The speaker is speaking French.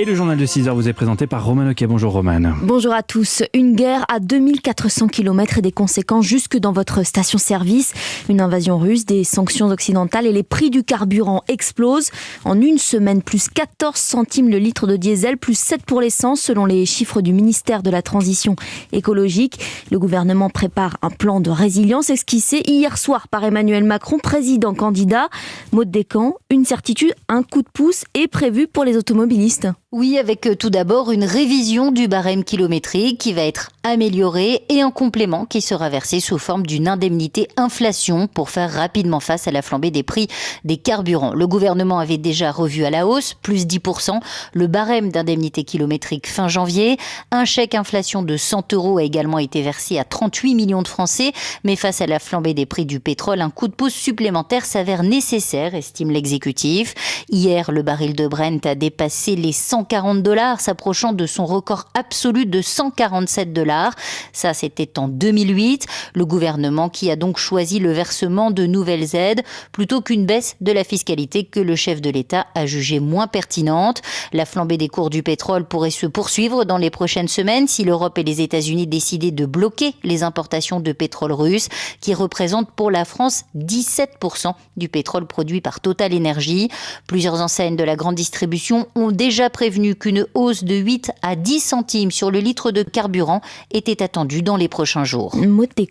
Et le journal de 6h vous est présenté par Romane Oquet. Bonjour Romane. Bonjour à tous. Une guerre à 2400 km et des conséquences jusque dans votre station-service. Une invasion russe, des sanctions occidentales et les prix du carburant explosent. En une semaine, plus 14 centimes le litre de diesel, plus 7 pour l'essence selon les chiffres du ministère de la Transition écologique. Le gouvernement prépare un plan de résilience esquissé hier soir par Emmanuel Macron, président candidat. Maud Descamps, une certitude, un coup de pouce est prévu pour les automobilistes. Oui, avec tout d'abord une révision du barème kilométrique qui va être améliorée et un complément qui sera versé sous forme d'une indemnité inflation pour faire rapidement face à la flambée des prix des carburants. Le gouvernement avait déjà revu à la hausse, plus 10%, le barème d'indemnité kilométrique fin janvier. Un chèque inflation de 100 € a également été versé à 38 millions de Français. Mais face à la flambée des prix du pétrole, un coup de pouce supplémentaire s'avère nécessaire, estime l'exécutif. Hier, le baril de Brent a dépassé les 140 $, s'approchant de son record absolu de 147 $. Ça, c'était en 2008. Le gouvernement qui a donc choisi le versement de nouvelles aides plutôt qu'une baisse de la fiscalité que le chef de l'État a jugée moins pertinente. La flambée des cours du pétrole pourrait se poursuivre dans les prochaines semaines si l'Europe et les États-Unis décidaient de bloquer les importations de pétrole russe, qui représentent pour la France 17% du pétrole produit par Total Energy. Plusieurs enseignes de la grande distribution ont déjà prévenu qu'une hausse de 8 à 10 centimes sur le litre de carburant était attendue dans les prochains jours. Maud Descamps.